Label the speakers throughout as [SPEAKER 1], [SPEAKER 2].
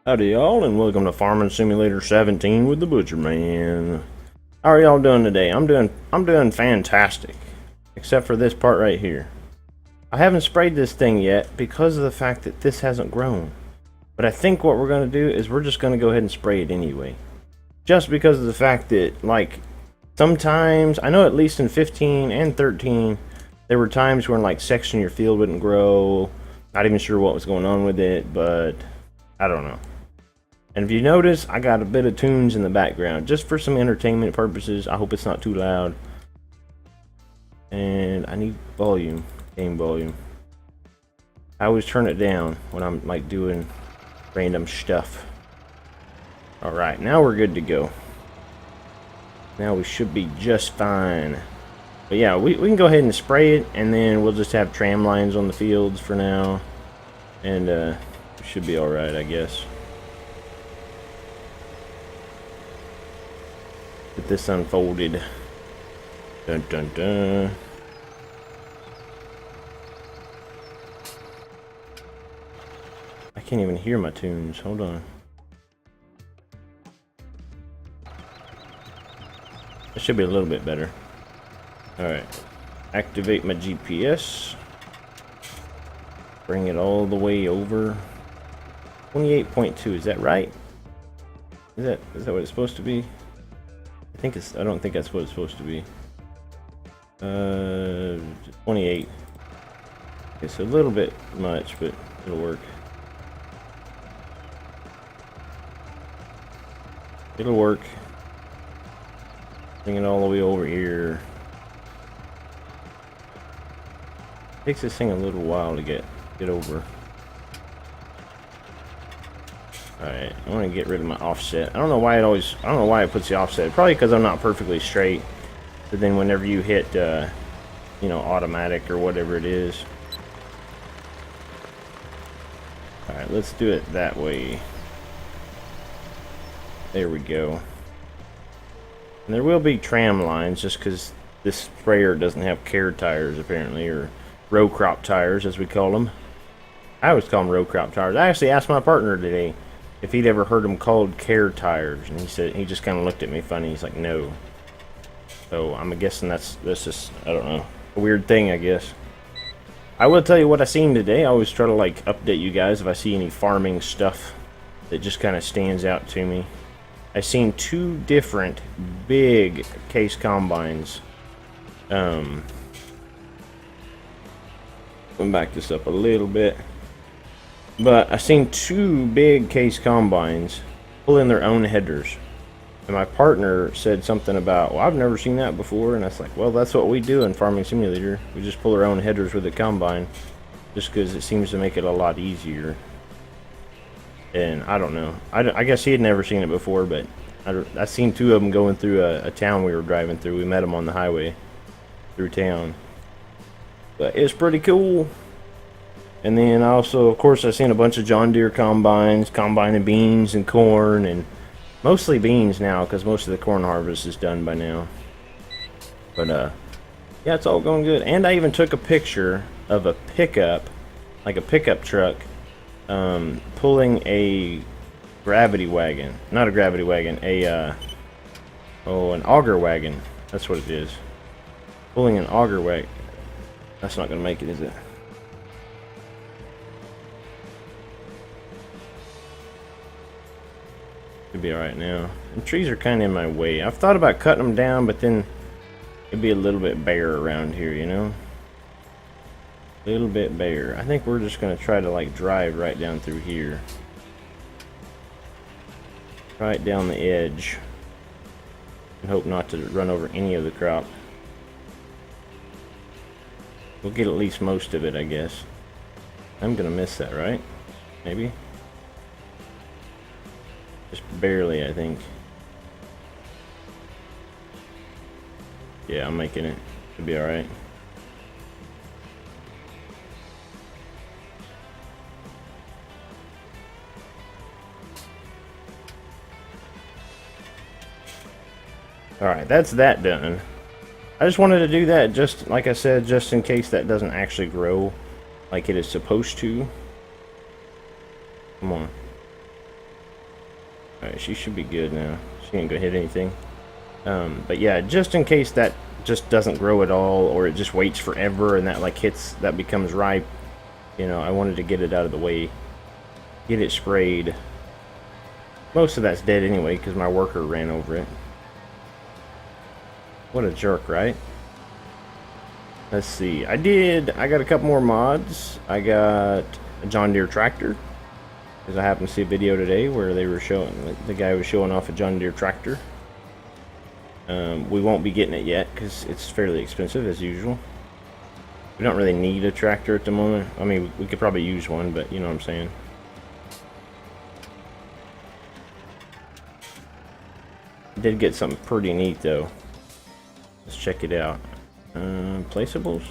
[SPEAKER 1] Howdy y'all, and welcome to Farming Simulator 17 with the Butcher Man. How are y'all doing today? I'm doing fantastic. Except for this part right here. I haven't sprayed this thing yet because of the fact that this hasn't grown. But I think what we're going to do is we're just going to go ahead and spray it anyway. Just because of the fact that, like, sometimes, I know at least in 15 and 13, there were times when, like, section of your field wouldn't grow. Not even sure what was going on with it, but I don't know. And if you notice, I got a bit of tunes in the background, just for some entertainment purposes. I hope it's not too loud. And I need volume, game volume. I always turn it down when I'm like doing random stuff. Alright, now we're good to go. Now we should be just fine. But yeah, we can go ahead and spray it, and then we'll just have tram lines on the fields for now. And we should be alright, I guess. Get this unfolded. Dun dun dun. I can't even hear my tunes. Hold on. That should be a little bit better. Alright. Activate my GPS. Bring it all the way over. 28.2, is that right? Is that what it's supposed to be? I don't think that's what it's supposed to be. 28. It's a little bit much, but it'll work. It'll work. Bring it all the way over here. Takes this thing a little while to get over. Alright, I want to get rid of my offset. I don't know why it puts the offset. Probably because I'm not perfectly straight. But then whenever you hit, you know, automatic or whatever it is. Alright, let's do it that way. There we go. And there will be tram lines just because this sprayer doesn't have care tires apparently, or row crop tires as we call them. I always call them row crop tires. I actually asked my partner today if he'd ever heard them called care tires, and he just kind of looked at me funny. He's like, no. So I'm guessing that's just, I don't know, a weird thing, I guess. I will tell you what I seen today. I always try to like update you guys if I see any farming stuff that just kind of stands out to me. I seen two different big case combines. Let me back this up a little bit. But I seen two big case combines pull in their own headers. And my partner said something about, well, I've never seen that before. And I was like, well, that's what we do in Farming Simulator. We just pull our own headers with the combine. Just because it seems to make it a lot easier. And I don't know. I guess he had never seen it before, but I seen two of them going through a town we were driving through. We met them on the highway through town. But it's pretty cool. And then also, of course, I seen a bunch of John Deere combines, combining beans and corn, and mostly beans now, because most of the corn harvest is done by now. But, yeah, it's all going good. And I even took a picture of a pickup, like a pickup truck, pulling a gravity wagon. Not a gravity wagon, an auger wagon. That's what it is. Pulling an auger wagon. That's not going to make it, is it? Could be alright now. And trees are kind of in my way. I've thought about cutting them down, but then it'd be a little bit bare around here, you know? A little bit bare. I think we're just going to try to like drive right down through here. Right down the edge. And hope not to run over any of the crop. We'll get at least most of it, I guess. I'm going to miss that, right? Maybe? Just barely, I think. Yeah, I'm making it. Should be alright. Alright, that's that done. I just wanted to do that, just like I said, just in case that doesn't actually grow like it is supposed to. Come on. Alright, she should be good now. She ain't gonna hit anything. But yeah, just in case that just doesn't grow at all, or it just waits forever and that like hits, that becomes ripe, you know, I wanted to get it out of the way. Get it sprayed. Most of that's dead anyway, because my worker ran over it. What a jerk, right? Let's see. I got a couple more mods. I got a John Deere tractor. Because I happened to see a video today where they were showing, the guy was showing off a John Deere tractor. We won't be getting it yet because it's fairly expensive as usual. We don't really need a tractor at the moment. I mean, we could probably use one, but you know what I'm saying. Did get something pretty neat though. Let's check it out. Placeables?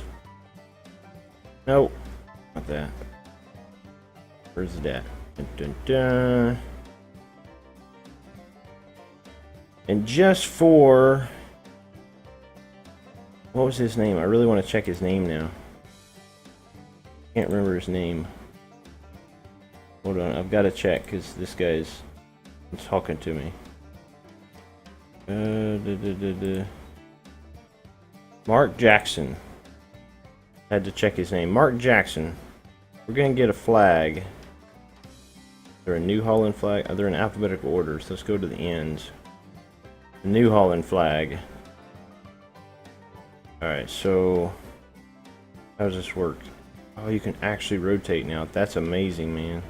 [SPEAKER 1] Nope, not that. Where's that? Dun, dun, dun. And just for, what was his name? I really want to check his name now. Can't remember his name. Hold on, I've got to check because this guy's talking to me. Mark Jackson. Had to check his name. Mark Jackson. We're gonna get a flag. They're a New Holland flag. They're in alphabetical order, so let's go to the ends. The New Holland flag. Alright, so how does this work? Oh, you can actually rotate now. That's amazing, man.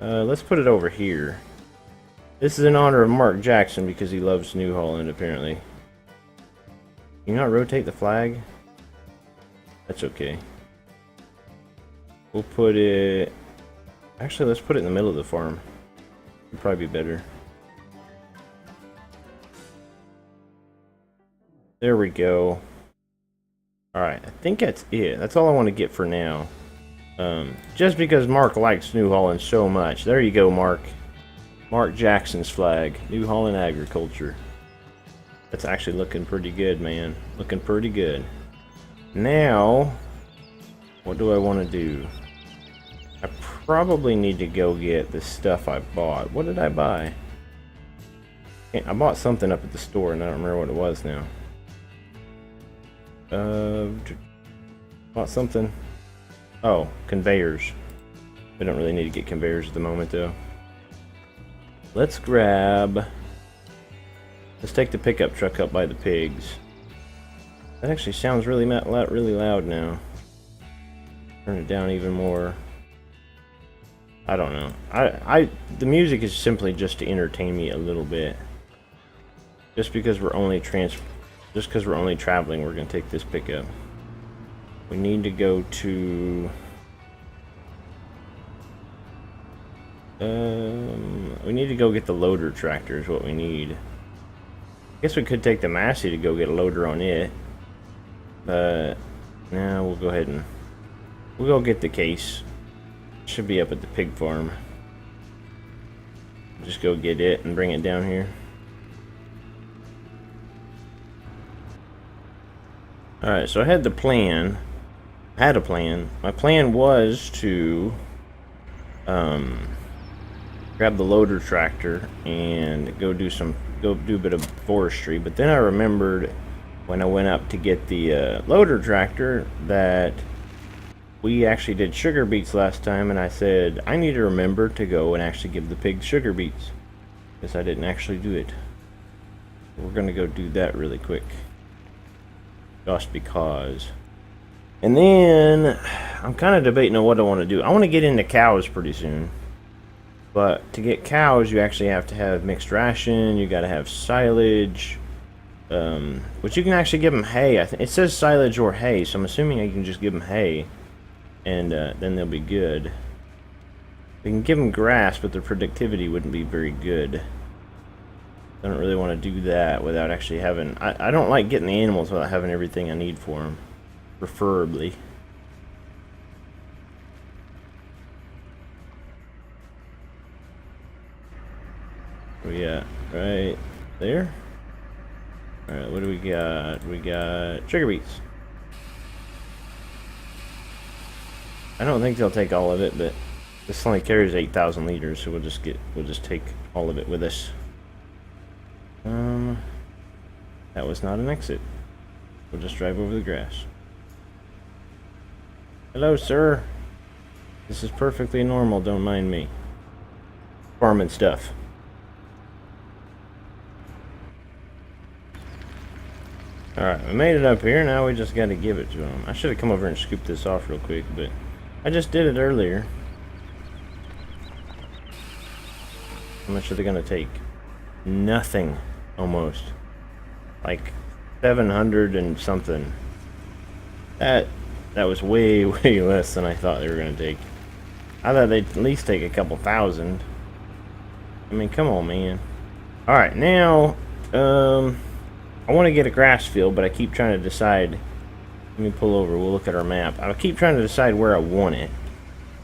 [SPEAKER 1] Let's put it over here. This is in honor of Mark Jackson because he loves New Holland, apparently. Can you not rotate the flag? That's okay. We'll put it... Actually, let's put it in the middle of the farm. It'd probably be better. There we go. Alright, I think that's it. That's all I want to get for now. Just because Mark likes New Holland so much. There you go, Mark. Mark Jackson's flag. New Holland Agriculture. That's actually looking pretty good, man. Looking pretty good. Now, what do I want to do? I probably need to go get the stuff I bought. What did I buy? I bought something up at the store and I don't remember what it was now. Bought something. Oh, conveyors. We don't really need to get conveyors at the moment though. Let's grab... Let's take the pickup truck up by the pigs. That actually sounds really loud now. Turn it down even more. I don't know. The music is simply just to entertain me a little bit. Just because we're only traveling, we're gonna take this pickup. We need to go to... we need to go get the loader tractor is what we need. I guess we could take the Massey to go get a loader on it. But now we'll go ahead and we'll go get the case. Should be up at the pig farm. Just go get it and bring it down here. Alright, so I had the plan. I had a plan. My plan was to grab the loader tractor and go do a bit of forestry, but then I remembered when I went up to get the loader tractor that we actually did sugar beets last time, and I said I need to remember to go and actually give the pigs sugar beets because I didn't actually do it. We're gonna go do that really quick just because. And then I'm kind of debating on what I want to do. I want to get into cows pretty soon. But to get cows, you actually have to have mixed ration. You got to have silage, which you can actually give them hay. It says silage or hay, so I'm assuming you can just give them hay, and then they'll be good. We can give them grass, but their productivity wouldn't be very good. I don't really want to do that without actually having... I don't like getting the animals without having everything I need for them, preferably. We got right there. Alright, what do we got? We got sugar beets. I don't think they'll take all of it, but This only carries 8,000 liters, so we'll just take all of it with us. That was not an exit. We'll just drive over the grass. Hello, sir. This is perfectly normal, don't mind me. Farming stuff. Alright, we made it up here, now we just gotta give it to him. I should have come over and scooped this off real quick, but I just did it earlier. How much are they gonna take? Nothing, almost. Like 700 and something. That was way, way less than I thought they were gonna take. I thought they'd at least take a couple thousand. I mean, come on, man. Alright, now, I want to get a grass field, but I keep trying to decide. Let me pull over, we'll look at our map. I keep trying to decide where I want it.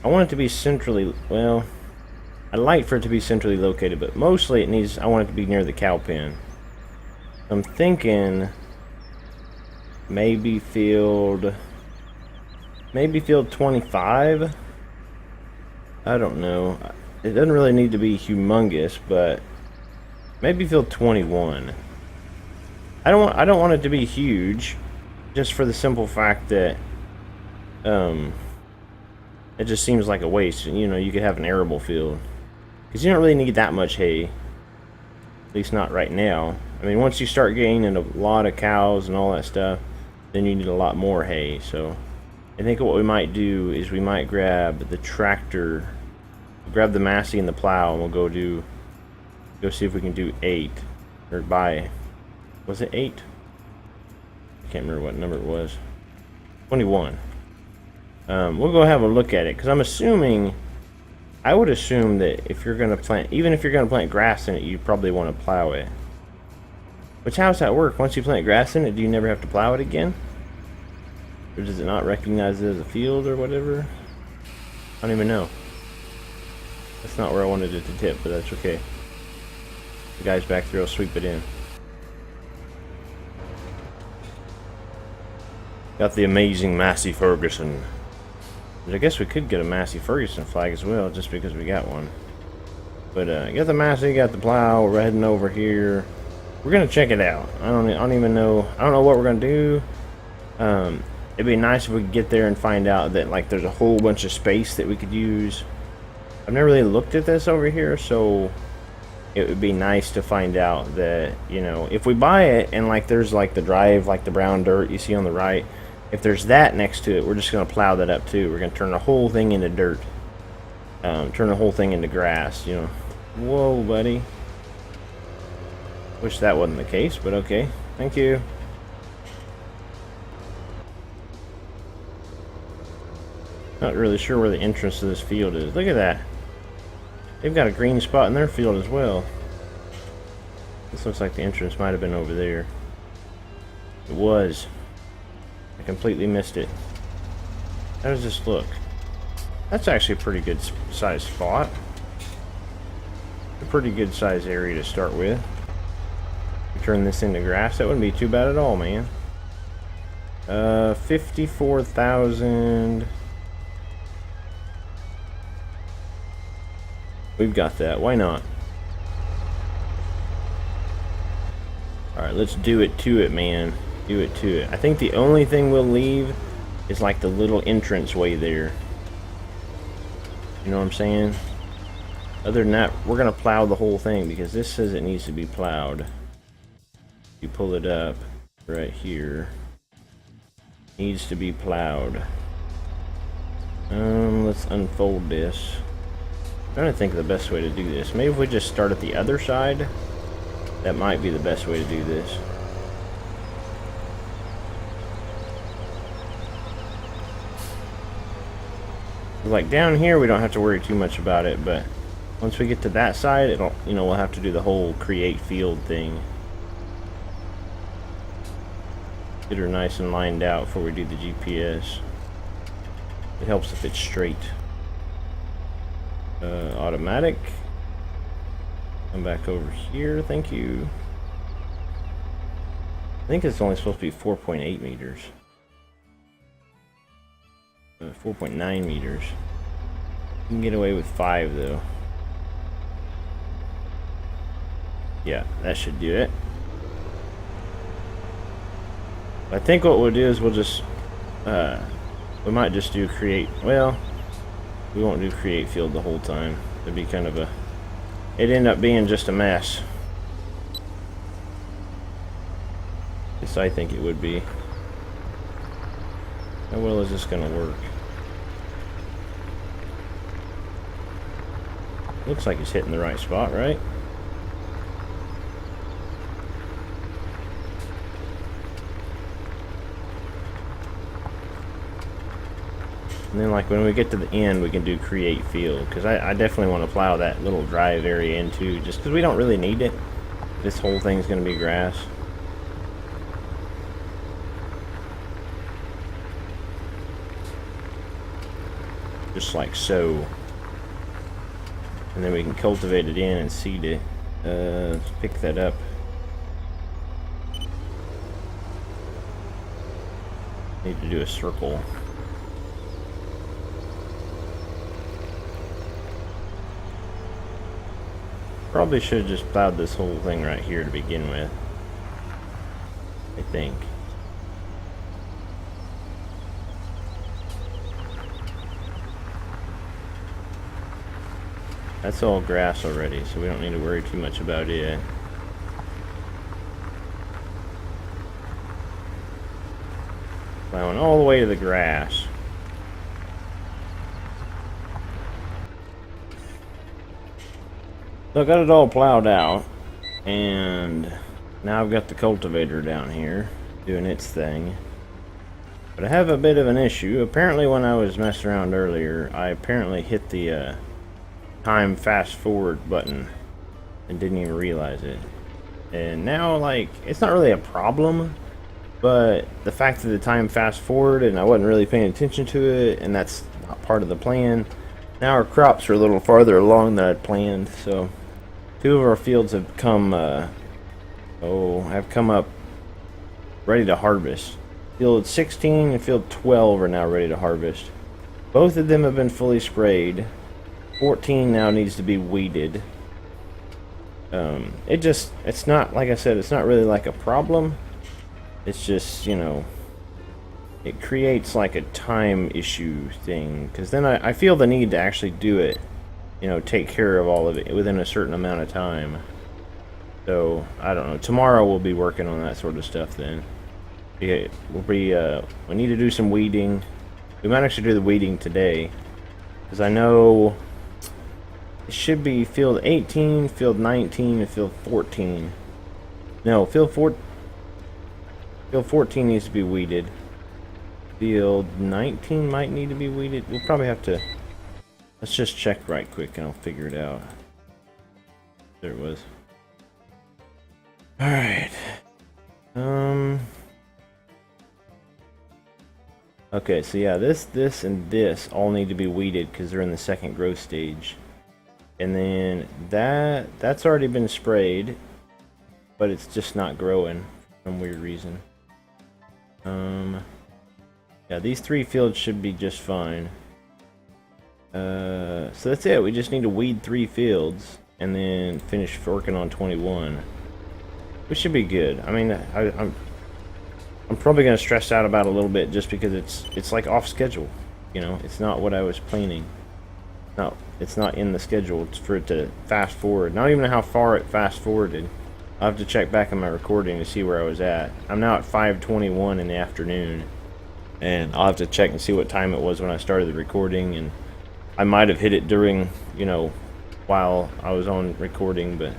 [SPEAKER 1] I want it to be centrally, well, I'd like for it to be centrally located, but mostly I want it to be near the cow pen. I'm thinking maybe field 25? I don't know. It doesn't really need to be humongous, but maybe field 21. I don't want it to be huge, just for the simple fact that it just seems like a waste. You know, you could have an arable field, because you don't really need that much hay, at least not right now. I mean, once you start gaining a lot of cows and all that stuff, then you need a lot more hay. So I think what we might do is we might grab the tractor, grab the Massey and the plow, and we'll go see if we can do 8 or buy. Was it 8? I can't remember what number it was. 21. We'll go have a look at it, because I would assume that if you're going to plant, even if you're going to plant grass in it, you probably want to plow it. Which, how does that work? Once you plant grass in it, do you never have to plow it again? Or does it not recognize it as a field or whatever? I don't even know. That's not where I wanted it to tip, but that's okay. The guys back there will sweep it in. Got the amazing Massey Ferguson. But I guess we could get a Massey Ferguson flag as well, just because we got one. But got the Massey, got the plow. We're heading over here. We're gonna check it out. I don't even know. I don't know what we're gonna do. It'd be nice if we could get there and find out that like there's a whole bunch of space that we could use. I've never really looked at this over here, so it would be nice to find out that, you know, if we buy it and like there's like the drive, like the brown dirt you see on the right, if there's that next to it, we're just going to plow that up too. We're going to turn the whole thing into dirt. Turn the whole thing into grass, you know. Whoa, buddy. Wish that wasn't the case, but okay. Thank you. Not really sure where the entrance to this field is. Look at that. They've got a green spot in their field as well. This looks like the entrance might have been over there. It was. I completely missed it. How does this look? That's actually a pretty good size spot. A pretty good size area to start with. We turn this into grass. That wouldn't be too bad at all, man. 54,000. We've got that. Why not? Alright, let's do it to it, man. Do it to it. I think the only thing we'll leave is like the little entrance way there. You know what I'm saying? Other than that, we're going to plow the whole thing because this says it needs to be plowed. You pull it up right here. Needs to be plowed. Let's unfold this. I'm trying to think of the best way to do this. Maybe if we just start at the other side, that might be the best way to do this. Like down here, we don't have to worry too much about it, but once we get to that side, it'll, you know, we'll have to do the whole create field thing. Get her nice and lined out before we do the GPS. It helps if it's straight. Automatic. Come back over here, thank you. I think it's only supposed to be 4.8 meters. 4.9 meters. You can get away with 5 though. Yeah, that should do it. I think what we'll do is we'll just, we might just do create, well, we won't do create field the whole time. It'd be kind of a, it'd end up being just a mess. Yes, I think it would be. How well is this gonna work? Looks like it's hitting the right spot, right? And then like when we get to the end, we can do create field, because I definitely want to plow that little drive area in too, just because we don't really need it. This whole thing's going to be grass. Just like so. And then we can cultivate it in and seed it. Let's pick that up. Need to do a circle. Probably should have just plowed this whole thing right here to begin with. I think. That's all grass already, so we don't need to worry too much about it. Plowing all the way to the grass. So I got it all plowed out, and now I've got the cultivator down here doing its thing. But I have a bit of an issue. Apparently when I was messing around earlier, I apparently hit the time fast forward button and didn't even realize it. And now, like, it's not really a problem, but the fact that the time fast forward and I wasn't really paying attention to it, and that's not part of the plan. Now our crops are a little farther along than I'd planned, so 2 of our fields have come up ready to harvest. Field 16 and field 12 are now ready to harvest. Both of them have been fully sprayed. 14 now needs to be weeded. It's not, like I said, it's not really like a problem. It's just, you know, it creates like a time issue thing, because then I feel the need to actually do it, you know, take care of all of it within a certain amount of time. So I don't know, tomorrow we'll be working on that sort of stuff. Then we need to do some weeding. We might actually do the weeding today, because I know it should be field 18, field 19, and field 14. No, field 14 needs to be weeded. Field 19 might need to be weeded. We'll probably have to... Let's just check right quick and I'll figure it out. There it was. Alright. Okay, so yeah, this, and this all need to be weeded because they're in the second growth stage. And then that's already been sprayed, but it's just not growing for some weird reason. Yeah, these 3 fields should be just fine. So that's it. We just need to weed 3 fields and then finish working on 21. Which should be good. I mean, I'm probably gonna stress out about it a little bit just because it's like off schedule. You know, it's not what I was planning. No, it's not in the schedule. It's for it to fast forward. Not even how far it fast forwarded. I'll have to check back on my recording to see where I was at. I'm now at 5:21 in the afternoon, and I'll have to check and see what time it was when I started the recording. And I might have hit it during, you know, while I was on recording, but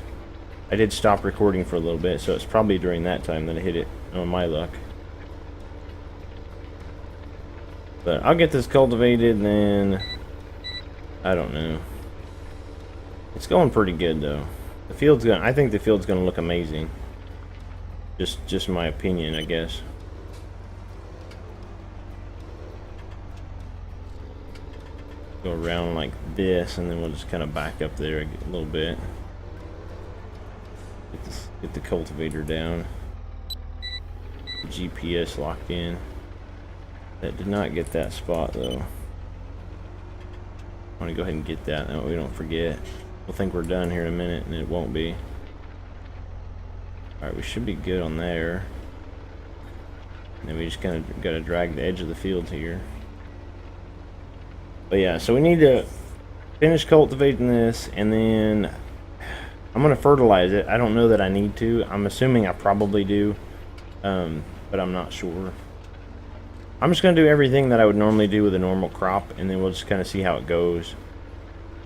[SPEAKER 1] I did stop recording for a little bit, so it's probably during that time that I hit it, on my luck. But I'll get this cultivated, and then I don't know. It's going pretty good though. The field's gonna, I think the field's gonna look amazing. Just my opinion, I guess. Go around like this, and then we'll just kind of back up there a little bit. Get the cultivator down. The GPS locked in. That did not get that spot though. I want to go ahead and get that, that way we don't forget. We'll think we're done here in a minute, and it won't be. Alright, we should be good on there. And then we just kind of got to drag the edge of the field here. But yeah, so we need to finish cultivating this, and then I'm going to fertilize it. I don't know that I need to. I'm assuming I probably do, but I'm not sure. I'm just going to do everything that I would normally do with a normal crop, and then we'll just kind of see how it goes.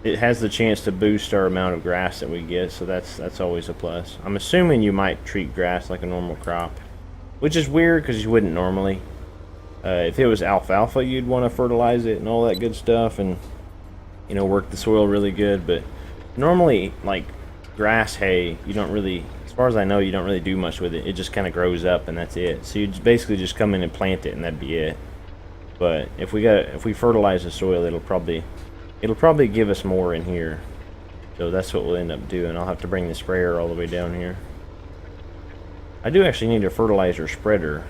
[SPEAKER 1] It has the chance to boost our amount of grass that we get, so that's always a plus. I'm assuming you might treat grass like a normal crop, which is weird because you wouldn't normally. If it was alfalfa, you'd want to fertilize it and all that good stuff, and you know, work the soil really good. But normally, like grass hay, you don't really, as far as I know, you don't really do much with it. It just kind of grows up and that's it. So you basically just come in and plant it and that'd be it. But if we fertilize the soil, it'll probably give us more in here. So that's what we'll end up doing. I'll have to bring the sprayer all the way down here. I do actually need a fertilizer spreader.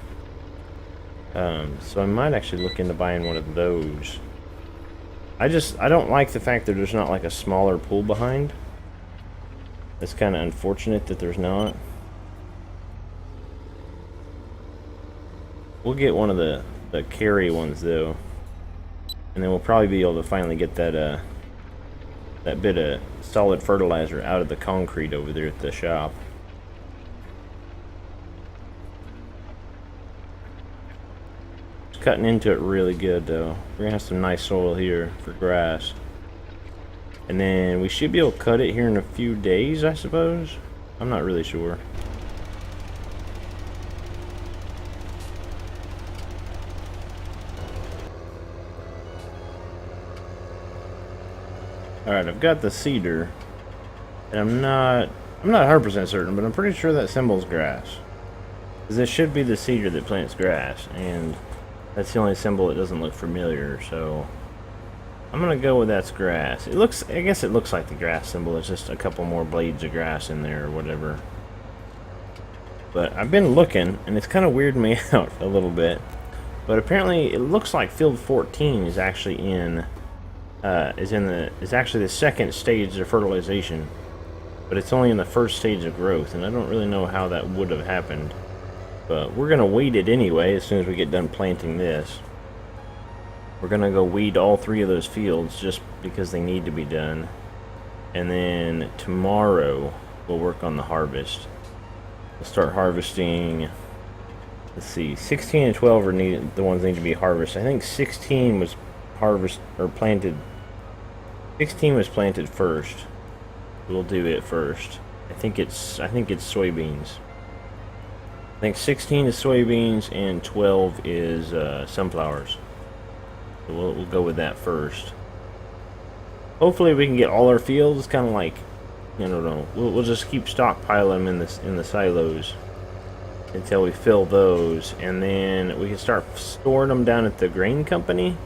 [SPEAKER 1] So I might actually look into buying one of those. I don't like the fact that there's not like a smaller pull behind. It's kind of unfortunate that there's not. We'll get one of the carry ones though, and then we'll probably be able to finally get that that bit of solid fertilizer out of the concrete over there at the shop. It's cutting into it really good though. We're gonna have some nice soil here for grass. And then we should be able to cut it here in a few days, I suppose. I'm not really sure. Alright, I've got the cedar. And I'm not 100% certain, but I'm pretty sure that symbol's grass. Because this should be the cedar that plants grass, and that's the only symbol that doesn't look familiar, so I'm gonna go with that's grass. It looks, I guess it looks like the grass symbol. It's just a couple more blades of grass in there or whatever. But I've been looking, and it's kind of weirded me out a little bit. But apparently, it looks like field 14 is actually is actually the second stage of fertilization, but it's only in the first stage of growth, and I don't really know how that would have happened. But we're gonna weed it anyway as soon as we get done planting this. We're gonna go weed all 3 of those fields just because they need to be done. And then tomorrow we'll work on the harvest. We'll start harvesting. Let's see, 16 and 12 are the ones that need to be harvested. I think 16 was planted. 16 was planted first. We'll do it first. I think it's soybeans. I think 16 is soybeans and 12 is sunflowers. So we'll go with that first. Hopefully we can get all our fields. Kind of like, I don't know. We'll just keep stockpiling them in the silos until we fill those, and then we can start storing them down at the grain company.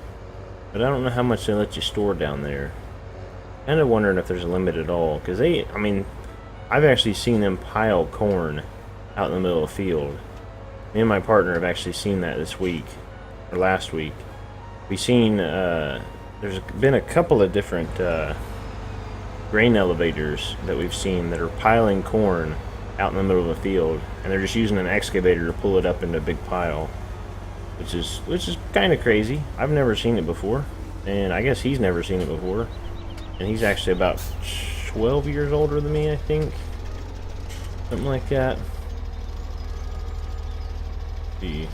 [SPEAKER 1] But I don't know how much they let you store down there. Kind of wondering if there's a limit at all, because I mean, I've actually seen them pile corn out in the middle of the field. Me and my partner have actually seen that this week or last week. We've seen, there's been a couple of different grain elevators that we've seen that are piling corn out in the middle of the field, and they're just using an excavator to pull it up into a big pile, which is kind of crazy. I've never seen it before, and I guess he's never seen it before, and he's actually about 12 years older than me, I think, something like that. Let's see.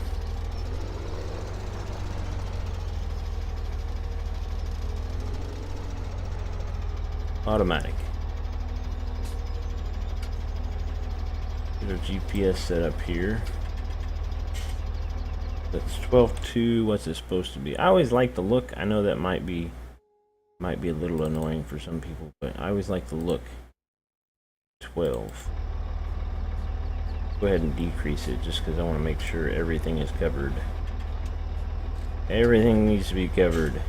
[SPEAKER 1] Automatic. Get our GPS set up here. That's 12.2. What's it supposed to be? I always like the look. I know that might be a little annoying for some people, but I always like the look. 12. Go ahead and decrease it just because I want to make sure everything is covered. Everything needs to be covered.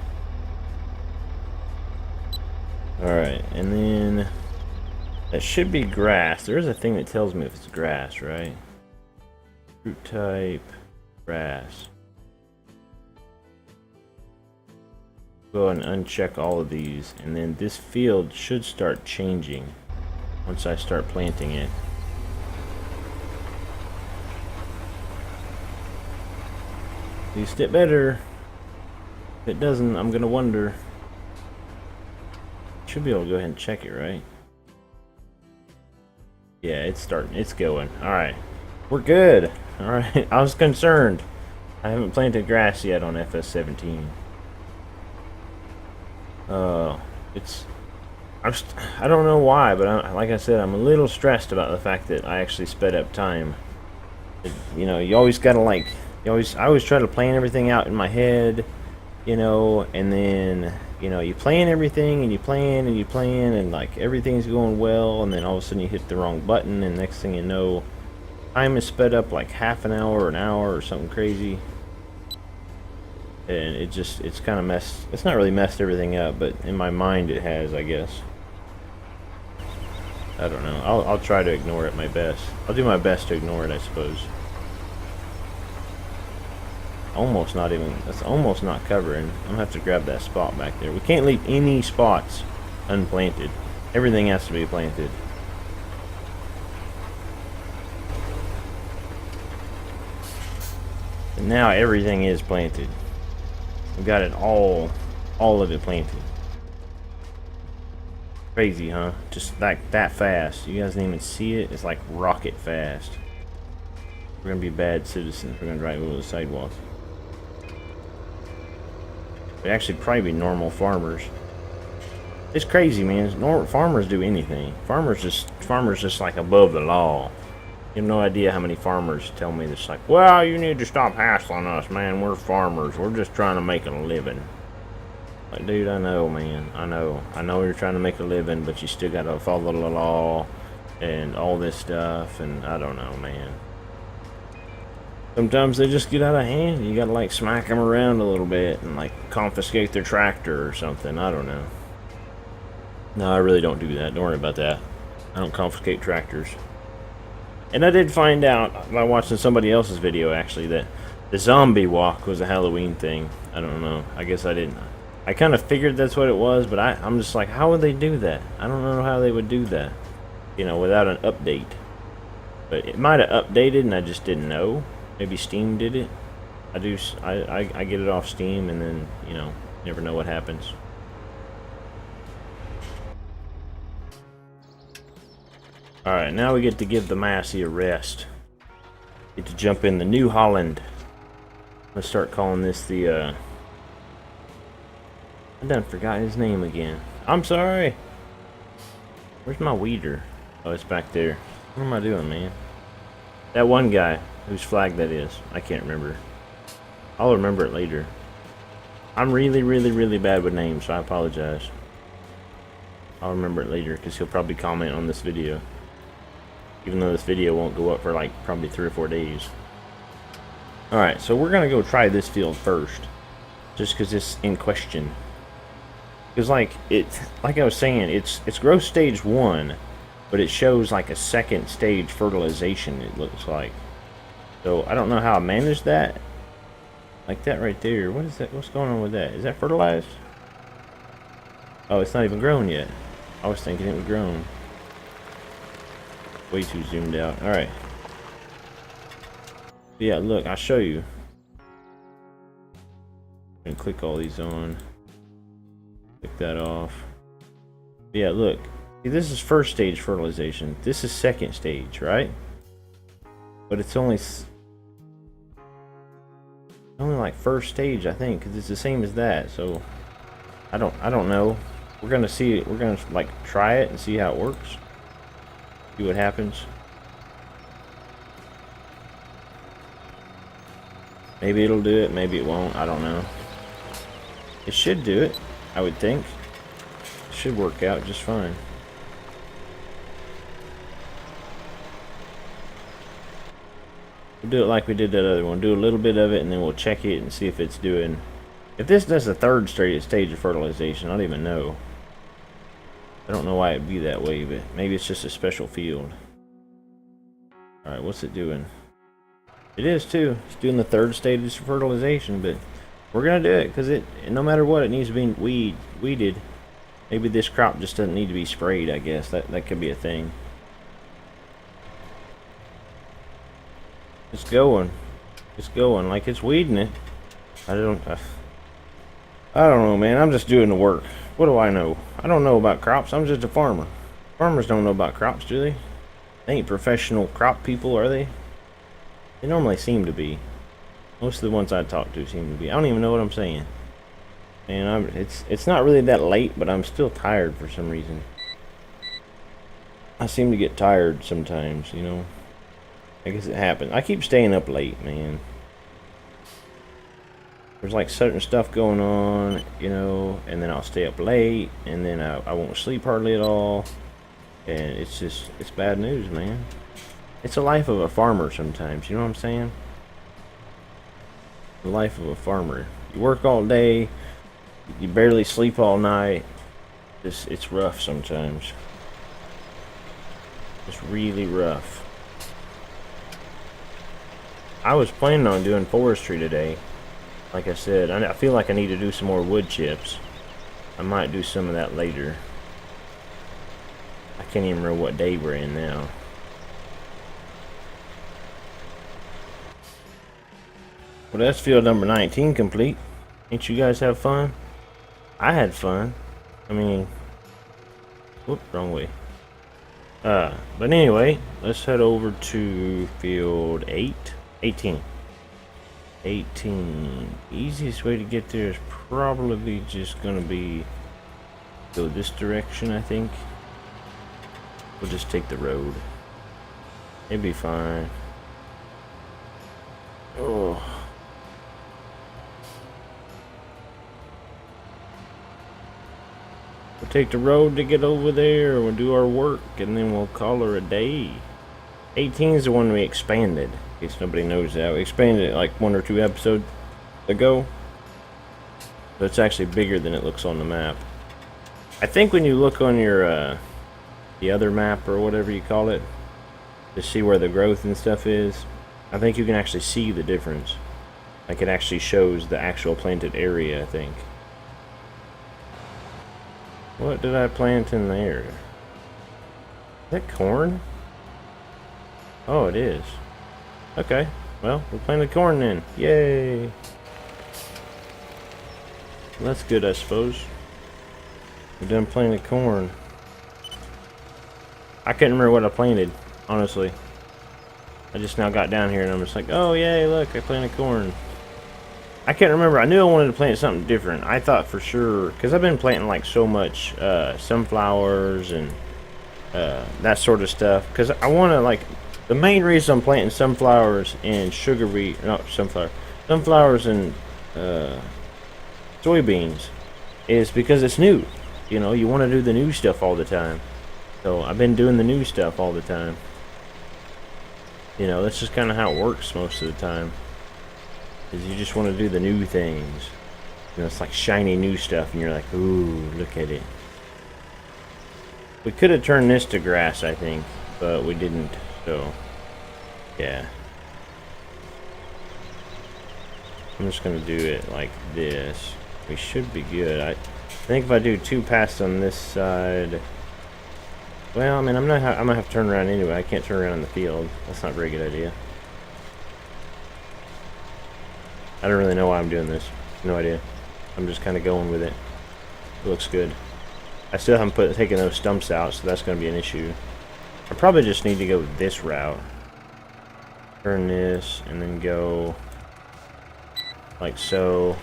[SPEAKER 1] Alright, and then that should be grass. There is a thing that tells me if it's grass, right? Fruit type, grass. Go ahead and uncheck all of these, and then this field should start changing once I start planting it. At least it better. If it doesn't, I'm gonna wonder. Should be able to go ahead and check it, right? Yeah, it's starting. It's going. Alright. We're good. Alright. I was concerned. I haven't planted grass yet on FS17. I don't know why, but like I said, I'm a little stressed about the fact that I actually sped up time. You know, you always gotta like, I always try to plan everything out in my head, you know, and then, you know, you plan everything and you plan and you plan and like everything's going well, and then all of a sudden you hit the wrong button, and next thing you know, time is sped up like half an hour or something crazy. And it's kind of messed, it's not really messed everything up, but in my mind it has, I guess. I don't know. I'll try to ignore it my best. I'll do my best to ignore it, I suppose. Almost not even, that's almost not covering. I'm gonna have to grab that spot back there. We can't leave any spots unplanted. Everything has to be planted. And now everything is planted. We got it all of it planted. Crazy, huh? Just like that fast. You guys didn't even see it. It's like rocket fast. We're gonna be bad citizens. We're gonna drive over the sidewalks. We'd actually probably be normal farmers. It's crazy, man. Farmers do anything. Farmers just like above the law. You have no idea how many farmers tell me this, like, well, you need to stop hassling us, man. We're farmers. We're just trying to make a living. Like, dude, I know, man. I know you're trying to make a living, but you still gotta follow the law and all this stuff, and I don't know, man. Sometimes they just get out of hand. You gotta, like, smack them around a little bit and, like, confiscate their tractor or something. I don't know. No, I really don't do that. Don't worry about that. I don't confiscate tractors. And I did find out by watching somebody else's video, actually, that the zombie walk was a Halloween thing. I don't know. I guess I didn't. I kind of figured that's what it was, but I'm just like, how would they do that? I don't know how they would do that, you know, without an update. But it might have updated and I just didn't know. Maybe Steam did it. I get it off Steam, and then, you know, never know what happens. Alright, now we get to give the Massey a rest. Get to jump in the New Holland. Let's start calling this the, I done forgot his name again. I'm sorry! Where's my weeder? Oh, it's back there. What am I doing, man? That one guy, whose flag that is. I can't remember. I'll remember it later. I'm really bad with names, so I apologize. I'll remember it later, because he'll probably comment on this video. Even though this video won't go up for like probably 3 or 4 days. Alright, so we're gonna go try this field first. Just because it's in question. Because like I was saying, it's growth stage 1, but it shows like a second stage fertilization, it looks like. So I don't know how I managed that. Like that right there. What is that? What's going on with that? Is that fertilized? Oh, it's not even grown yet. I was thinking it was grown. Way too zoomed out. Alright. Yeah, look, I'll show you. And click all these on. Click that off. Yeah, look. See, this is first stage fertilization. This is second stage, right? But it's only like first stage, I think, because it's the same as that. So I don't know. We're gonna see it. We're gonna like try it and see how it works. See what happens. Maybe it'll do it, maybe it won't, I don't know. It should do it, I would think. It should work out just fine. We'll do it like we did that other one. Do a little bit of it and then we'll check it and see if it's doing... If this does the third stage of fertilization, I don't even know. I don't know why it'd be that way, but maybe it's just a special field. Alright, what's it doing? It is too. It's doing the third stage of fertilization, but We're gonna do it because no matter what, it needs to be weeded. Maybe this crop just doesn't need to be sprayed. I guess that could be a thing. It's going. It's going like it's weeding it. I don't know, man. I'm just doing the work. What do I know? I don't know about crops. I'm just a farmer. Farmers don't know about crops, do they? They ain't professional crop people, are they? They normally seem to be. Most of the ones I talk to seem to be. I don't even know what I'm saying. And it's not really that late, but I'm still tired for some reason. I seem to get tired sometimes, you know. I guess it happens. I keep staying up late, man. There's like certain stuff going on, you know, and then I'll stay up late, and then I won't sleep hardly at all. And it's bad news, man. It's the life of a farmer sometimes, you know what I'm saying? The life of a farmer. You work all day, you barely sleep all night. It's rough sometimes. It's really rough. I was planning on doing forestry today. Like I said, I feel like I need to do some more wood chips. I might do some of that later. I can't even remember what day we're in now. Well, that's field number 19 complete. Ain't you guys have fun? I had fun. I mean, whoop, wrong way. But anyway, let's head over to field 18. 18. Easiest way to get there is probably just gonna be go this direction, I think. We'll just take the road. It'd be fine. Oh. We'll take the road to get over there, we'll do our work, and then we'll call her a day. 18 is the one we expanded, in case nobody knows that. We expanded it like 1 or 2 episodes ago. So it's actually bigger than it looks on the map. I think when you look on your, the other map, or whatever you call it, to see where the growth and stuff is, I think you can actually see the difference. Like it actually shows the actual planted area, I think. What did I plant in there? Is that corn? Oh, it is. Okay, well, we planted corn then. Yay! Well, that's good, I suppose. We're done planting corn. I couldn't remember what I planted, honestly. I just now got down here and I'm just like, oh yay, look, I planted corn. I can't remember. I knew I wanted to plant something different. I thought for sure, because I've been planting like so much sunflowers and that sort of stuff. Because I want to like, the main reason I'm planting sunflowers and sunflowers and soybeans is because it's new. You know, you want to do the new stuff all the time. So I've been doing the new stuff all the time. You know, that's just kind of how it works most of the time. Is you just want to do the new things. You know, it's like shiny new stuff and you're like, ooh, look at it. We could have turned this to grass, I think, but we didn't, so yeah. I'm just gonna do it like this. We should be good. I think if I do 2 passes on this side, well, I mean, I'm gonna have to turn around anyway. I can't turn around in the field. That's not a very good idea. I don't really know why I'm doing this. No idea. I'm just kind of going with it. It looks good. I still haven't taken those stumps out, so that's going to be an issue. I probably just need to go this route. Turn this, and then go like so.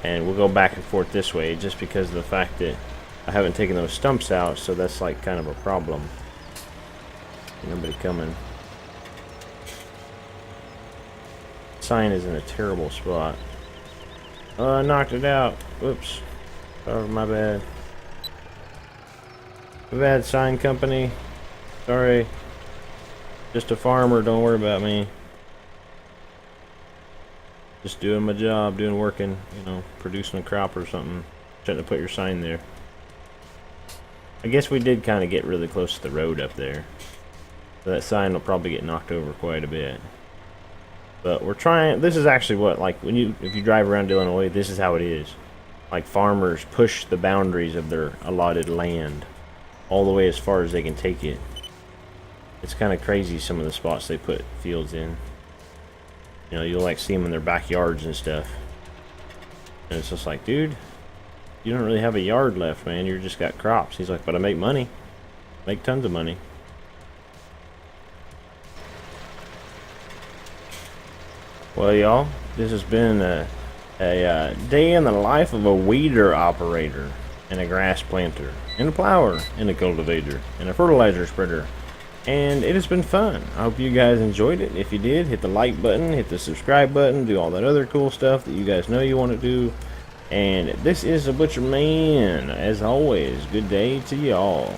[SPEAKER 1] And we'll go back and forth this way, just because of the fact that I haven't taken those stumps out, so that's like kind of a problem. Nobody coming. Sign is in a terrible spot. Oh, I knocked it out. Whoops. Oh, my bad. My bad, sign company. Sorry. Just a farmer, don't worry about me. Just doing my job, working, you know, producing a crop or something. Shouldn't have put your sign there. I guess we did kind of get really close to the road up there. So that sign will probably get knocked over quite a bit. But we're trying. This is actually what, like, if you drive around Illinois, this is how it is. Like, farmers push the boundaries of their allotted land all the way as far as they can take it. It's kind of crazy, some of the spots they put fields in. You know, you'll like see them in their backyards and stuff. And it's just like, dude, you don't really have a yard left, man. You just got crops. He's like, but I make money. Make tons of money. Well, y'all, this has been a day in the life of a weeder operator, and a grass planter, and a plower, and a cultivator, and a fertilizer spreader. And it has been fun. I hope you guys enjoyed it. If you did, hit the like button, hit the subscribe button, do all that other cool stuff that you guys know you want to do. And this is the Butcher Man. As always, good day to y'all.